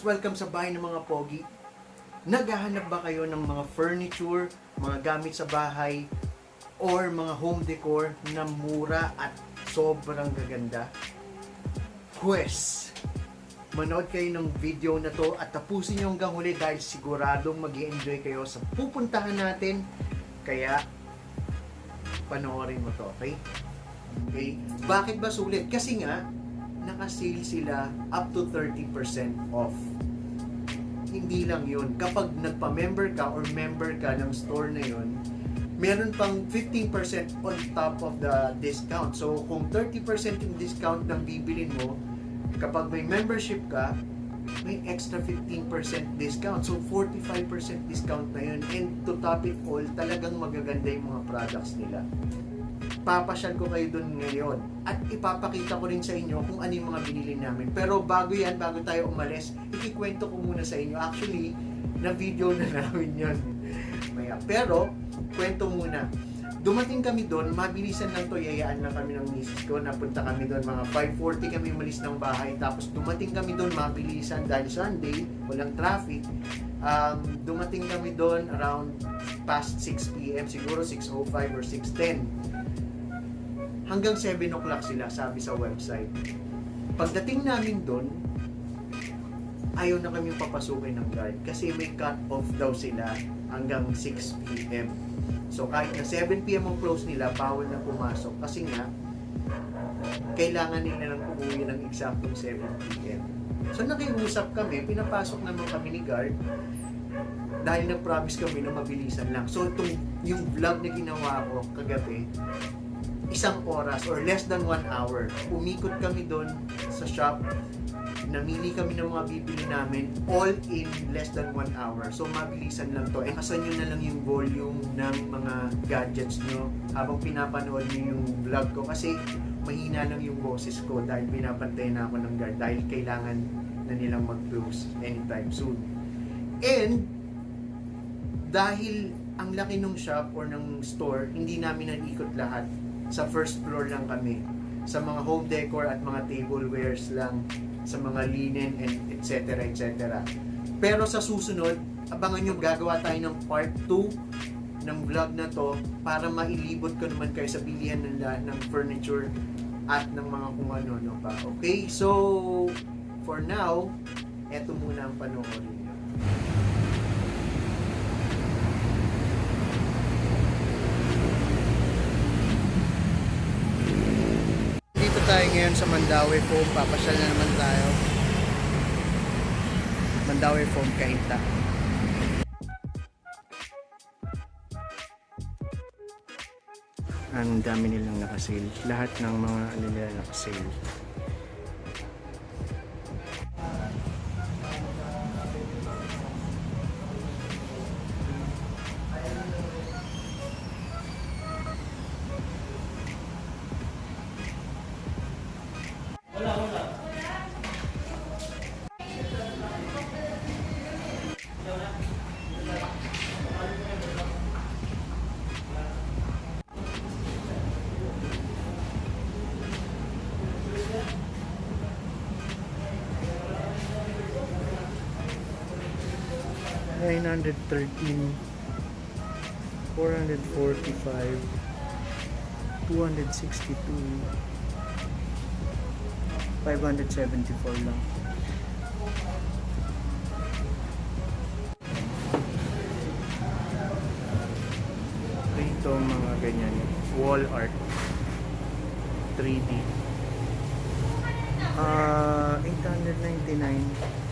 welcome sa bahay ng mga pogi. Naghahanap ba kayo ng mga furniture, mga gamit sa bahay, or mga home decor na mura at sobrang gaganda? Pwes, manood kayo ng video na to at tapusin nyo hanggang huli dahil siguradong mag-i-enjoy kayo sa pupuntahan natin. Kaya, panoorin mo to, okay? Okay? Bakit ba sulit? Kasi nga, naka-sale sila up to 30% off. Hindi lang yun. Kapag nagpa-member ka or member ka ng store na yun, meron pang 15% on top of the discount. So, kung 30% yung discount ng bibilin mo, kapag may membership ka, may extra 15% discount. So, 45% discount na yun. And to top it all, talagang magaganda yung mga products nila. Papasyal ko kayo dun ngayon at ipapakita ko rin sa inyo kung ano yung mga binili namin. Pero bago yan, bago tayo umalis, ikikwento ko muna sa inyo. Actually, na-video na namin yun. Pero, kwento muna. Dumating kami doon, mabilisan lang to, yayaan lang kami ng misis ko. Napunta kami doon, mga 5:40 kami umalis ng bahay. Tapos dumating kami doon, mabilisan dahil Sunday, walang traffic. Dumating kami doon around past 6 p.m. Siguro 6:05 or 6:10. Hanggang 7 o'clock sila, sabi sa website. Pagdating namin doon, ayaw na kami papasukin ng guard kasi may cut-off daw sila hanggang 6 p.m. So kahit na 7 p.m. ang close nila, bawal na pumasok kasi nga, kailangan nila nang umuwi ng eksaktong 7 p.m. So nakiusap kami, pinapasok naman kami ni guard dahil nag-promise kami na mabilisan lang. So yung vlog na ginawa ko kagabi, 1 oras or less than 1 hour. Umikot kami doon sa shop. Namili kami ng mga bibili namin all in less than 1 hour. So mabilisan lang to. Kasan nyo na lang yung volume ng mga gadgets nyo habang pinapanood nyo yung vlog ko kasi mahina lang yung boses ko dahil pinapantay na ako ng guard dahil kailangan na nilang mag-close anytime soon. And dahil ang laki ng shop or ng store, hindi namin naikot lahat. Sa first floor lang kami. Sa mga home decor at mga tablewares lang, sa mga linen and etc. etc. Pero sa susunod, abangan nyo, gagawa tayo ng part 2 ng vlog na to para mailibot ko naman kayo sa bilihan ng furniture at ng mga kung ano pa. Okay? So, for now, eto muna ang panoorin nyo. Tayo ngayon sa Mandaue Foam, papasyal na naman tayo. Mandaue Foam, Kainta. Ang dami nilang nakasale. Lahat ng mga nila nakasale. $913, $445, $262, $574 lang. Ito mga ganyan, wall art, 3D. 899.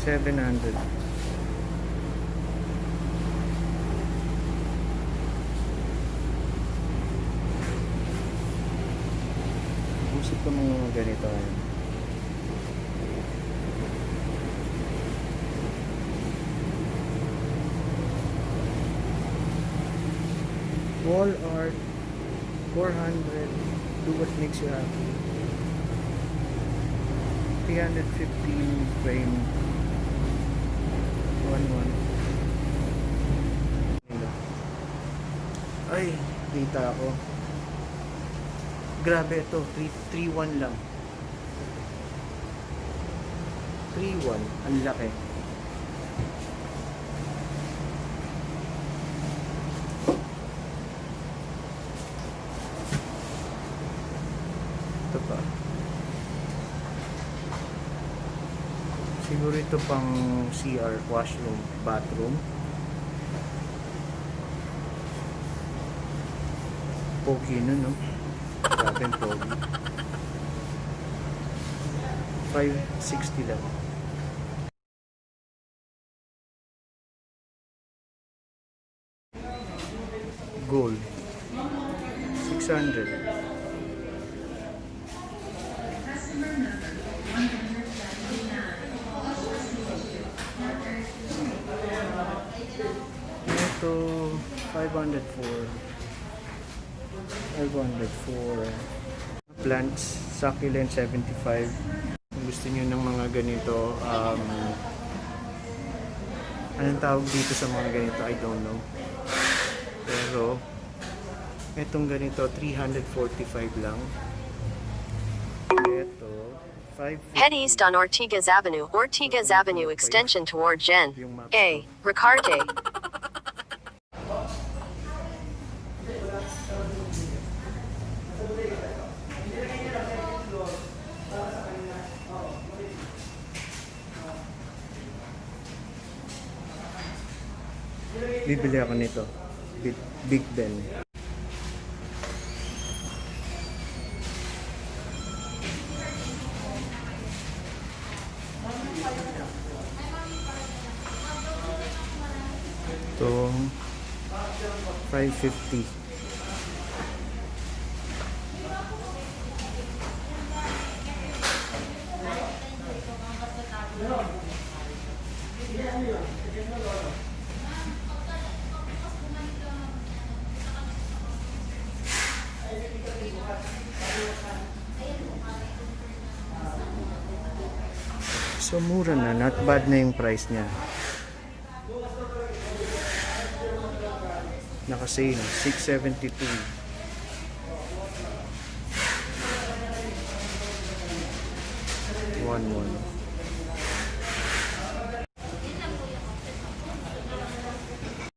$700. Gusto ko mga ganito. Wall art, 400. Do what makes you happy. 315 frame. 1-1. Ay, kita ako. Grabe ito, 3.1 lang. 3.1, ang laki. Ito pa. Siguro ito pang CR, washroom, bathroom. Pogi na, no? Grabe ang pogi. 560 lang. Gold 600. Ito 504. Plants succulent 75. Kung gusto niyo ng mga ganito, anong tawag dito sa mga ganito, I don't know. Pero etong ganito 345 lang. Ito 550. Head east on Ortigas Avenue extension toward Gen. A. Ricarte. Bibili ako nito. Big Ben. Ito 550. So mura na, not bad na yung price niya. Naka-sale, 672. One.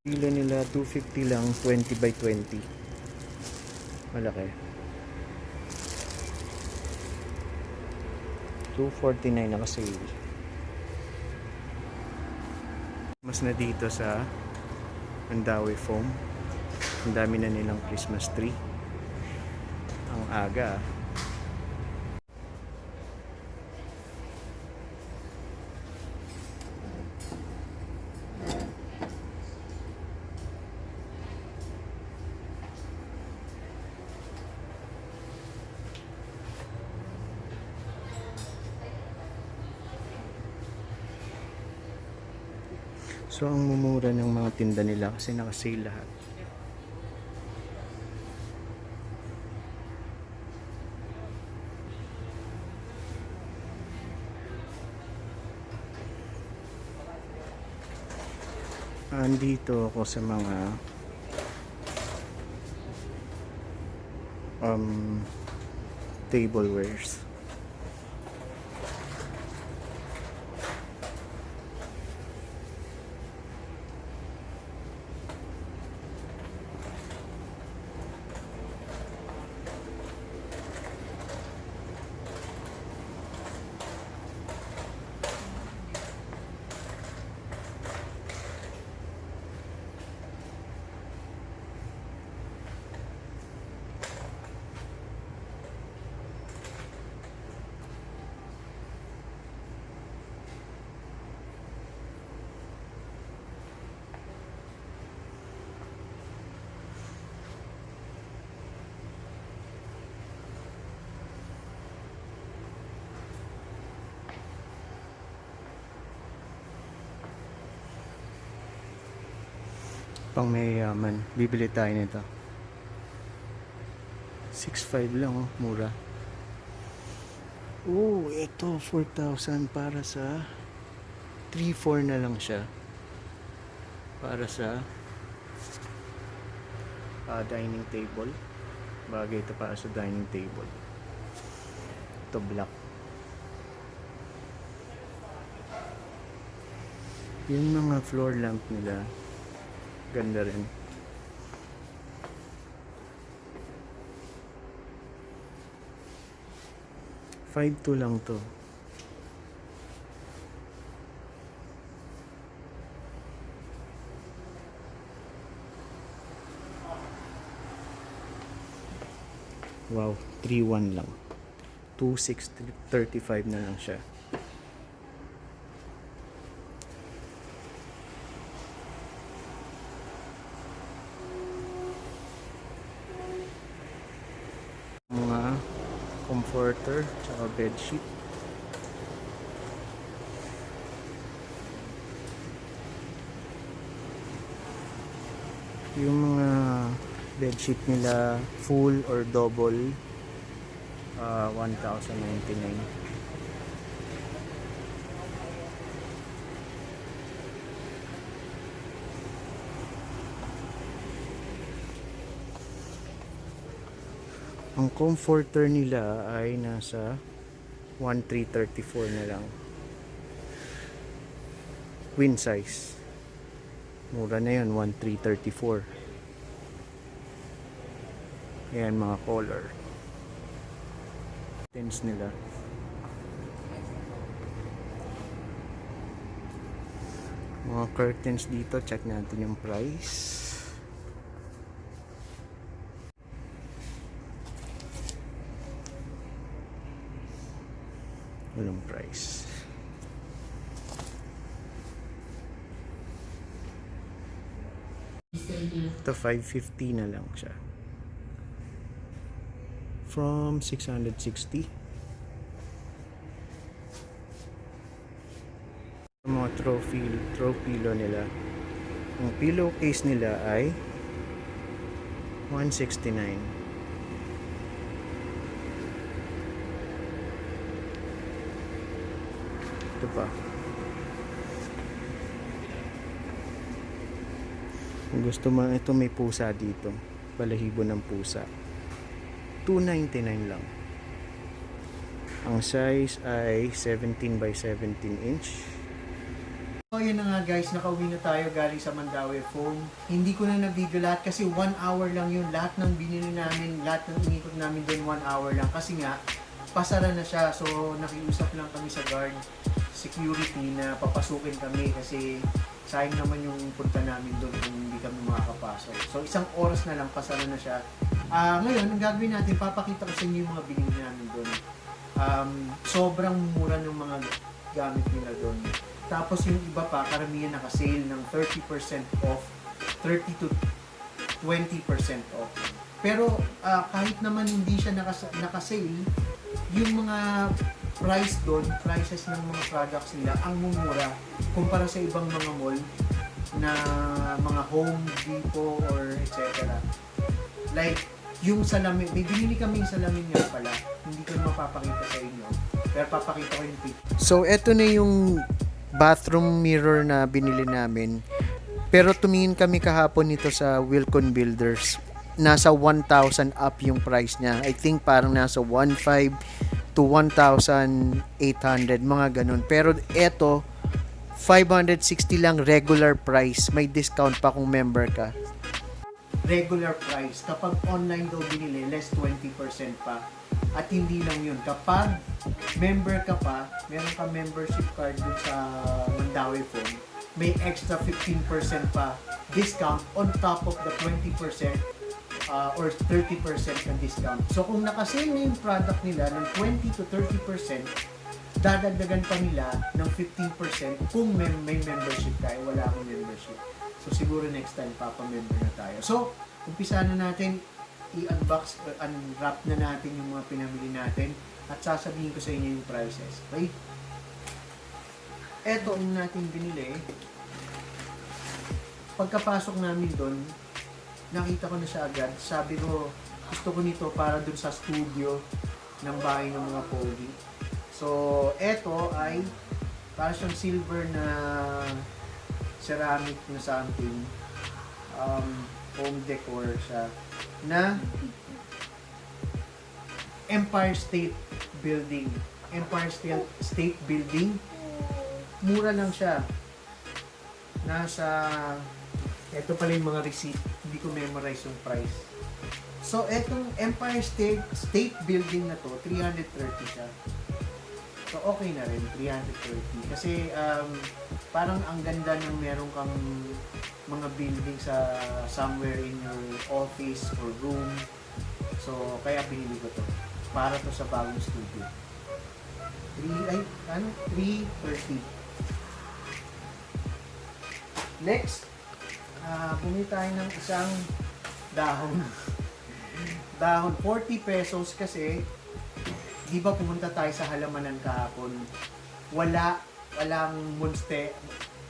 Pila nila 250 lang, 20 by 20. Malaki. 249 naka-sale. Mas na dito sa Mandaue Foam. Ang dami na nilang Christmas tree. Ang aga. So ang mumura ng mga tinda nila kasi naka-sale lahat. Andito ako sa mga tablewares. Pang mayayaman, bibili tayo nito. 6.5 lang, oh, mura. Oh, ito 4,000 para sa 3.4 na lang siya. Para sa dining table. Bagay ito para sa dining table. Ito black. Yung mga floor lamp nila, ganda rin. $5,200 lang to. Wow, 3,100 lang. 2,635 na lang siya. Mga comforter tsaka bedsheet. Yung mga bedsheet nila full or double, 1,099. Ang comforter nila ay nasa 1,334 na lang. Queen size. Mura na yun, 1,334. Ayan mga color. Tins nila. Mga curtains dito, check natin yung price. Walang price. Ito 550 na lang siya. From 660. Mga throw pillow nila. Ang pillowcase nila ay 169. Ito pa. Kung gusto mo, ito may pusa dito. Balahibo ng pusa. 299 lang. Ang size ay 17 by 17 inch. So yun na nga guys, nakauwi na tayo galing sa Mandaue Foam. Hindi ko na na-video lahat kasi 1 hour lang yun. Lahat ng binili namin, lahat ng inikot namin din 1 hour lang. Kasi nga, pasara na siya. So nakiusap lang kami sa guard security na papasukin kami kasi sayang naman yung punta namin doon kung hindi kami makakapasok. So isang oras na lang, pasara na siya. Ngayon, ang gagawin natin, papakita ko sa inyo yung mga binili namin doon. Sobrang mura ng mga gamit nila doon. Tapos yung iba pa, karamihan naka-sale ng 30% off, 30 to 20% off. Pero kahit naman hindi siya naka-sale, yung mga price doon, prices ng mga products nila, ang mumura kumpara sa ibang mga mall na mga Home Depot or etc. Like, yung salamin, may binili kami yung salamin nga pala, hindi ko mapapakita sa inyo, pero papakita ko yung picture. So, eto na yung bathroom mirror na binili namin, pero tumingin kami kahapon nito sa Wilcon Builders, nasa 1,000 up yung price niya. I think parang nasa 1,500 to 1,800, mga ganun. Pero eto, 560 lang regular price, may discount pa kung member ka. Regular price. Kapag online daw binili, less 20% pa. At hindi lang yun. Kapag member ka pa, meron ka membership card dun sa Mandaue Foam, may extra 15% pa discount on top of the 20% or 30% na discount. So kung nakasale na yung product nila ng 20 to 30%, dadagdagan pa nila ng 15% kung may membership tayo. Wala akong membership. So siguro next time papa-member na tayo. So umpisa na natin, i-unbox, unwrap na natin yung mga pinamili natin at sasabihin ko sa inyo yung prices. Okay? Eto ang natin binili. Pagkapasok namin doon, nakita ko na siya agad. Sabi ko, gusto ko nito para dun sa studio ng bahay ng mga pogi. So, eto ay para siyang silver na ceramic na something. home decor siya na Empire State Building. Empire State Building. Mura lang siya. Ito pala yung mga receipt. Hindi ko memorize yung price. So, etong Empire State Building na to, 330 siya. So, okay na rin, 330. Kasi, parang ang ganda ng meron kang mga building sa somewhere in your office or room. So, kaya pinili ko to. Para to sa bagong studio. 330. Next, bumili tayo ng isang dahon. Dahon, 40 pesos kasi, di ba pumunta tayo sa halamanan kahapon? Walang monster,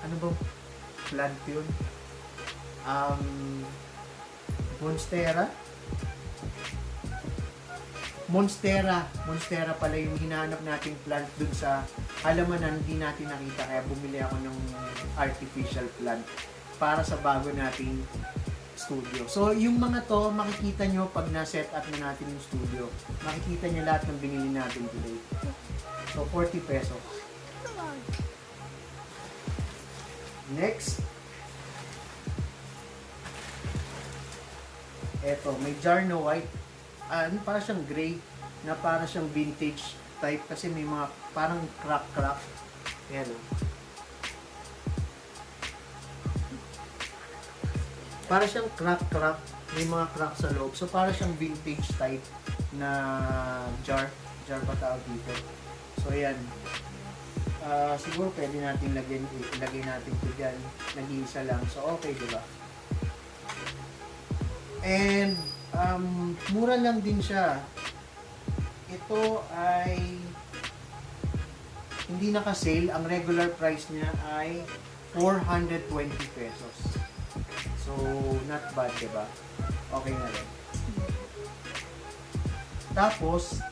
ano ba plant yun? Monstera pala yung hinahanap nating plant dun sa halamanan, hindi natin nakita, kaya bumili ako ng artificial plant para sa bago nating studio. So, yung mga to, makikita nyo pag na-set up na natin yung studio. Makikita nyo lahat ng binili natin today. So, 40 pesos. Next. Eto, may jar na white. Para siyang gray, na para siyang vintage type kasi may mga parang crack. Ayan o. Para siyang crack, may mga crack sa loob. So, para siyang vintage type na jar ba tawag dito. So, ayan. Siguro pwede natin ilagay natin ito dyan. Nag-iisa lang. So, okay, diba? And, mura lang din siya. Ito ay hindi naka-sale. Ang regular price niya ay 420 pesos. So, not bad, diba? Okay na rin. Tapos,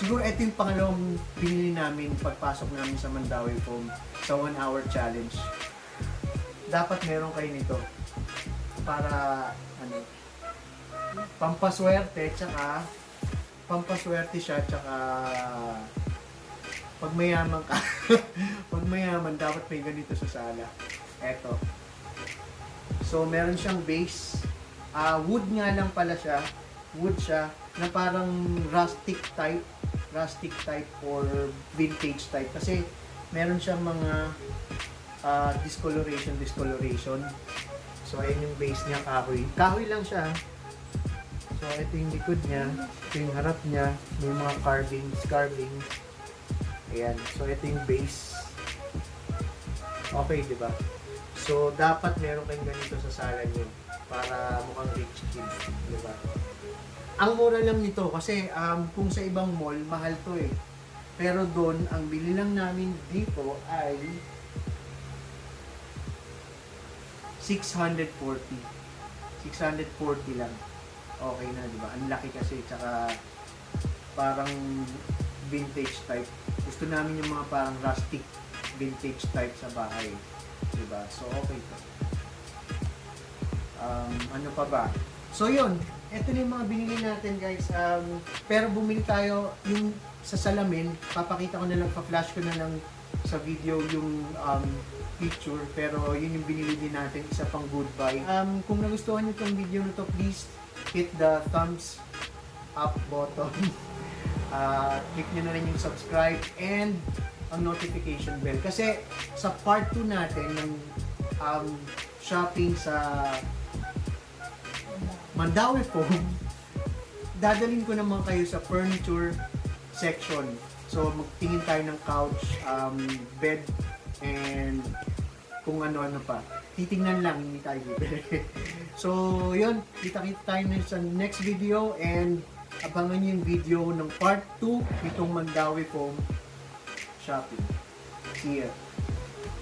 siguro ito yung pangalawang binili namin pagpasok namin sa Mandaue Foam sa 1 hour challenge. Dapat meron kayo nito para, pampaswerte siya, tsaka pag mayaman ka, pag mayaman, dapat may ganito sa sala. Eto. So, meron siyang base. Wood nga lang pala siya. Wood siya na parang rustic type or vintage type. Kasi, meron siyang mga discoloration. So, ayun yung base niya, kahoy. Kahoy lang siya. So, ito yung likod niya. Ito yung harap niya. May mga carvings. Ayan. So, ito yung base. Okay, diba? So, dapat meron kayong ganito sa sala nyo para mukhang rich kid, di ba? Ang mura lang nito kasi kung sa ibang mall, mahal to eh. Pero doon, ang bili lang namin dito ay 640. 640 lang. Okay na, di ba? Ang laki kasi, tsaka parang vintage type. Gusto namin yung mga parang rustic vintage type sa bahay. Diba? So, okay to. Ano pa ba? So, yun. Ito na yung mga binili natin, guys. Pero bumili tayo yung sa salamin. Papakita ko na lang, pa-flash ko na lang sa video yung picture. Pero yun yung binili din natin. Isa pang goodbye. Kung nagustuhan nyo itong video na to, please hit the thumbs up button. Click nyo na rin yung subscribe and ang notification bell. Kasi sa part 2 natin ng shopping sa Mandaue Foam, dadalhin ko naman kayo sa furniture section. So magtingin tayo ng couch, bed, and kung ano-ano pa. Titingnan lang, hindi tayo bibili. So yun, kita-kita tayo sa next video and abangan nyo yung video ng part 2 nitong Mandaue Foam shopping. See ya.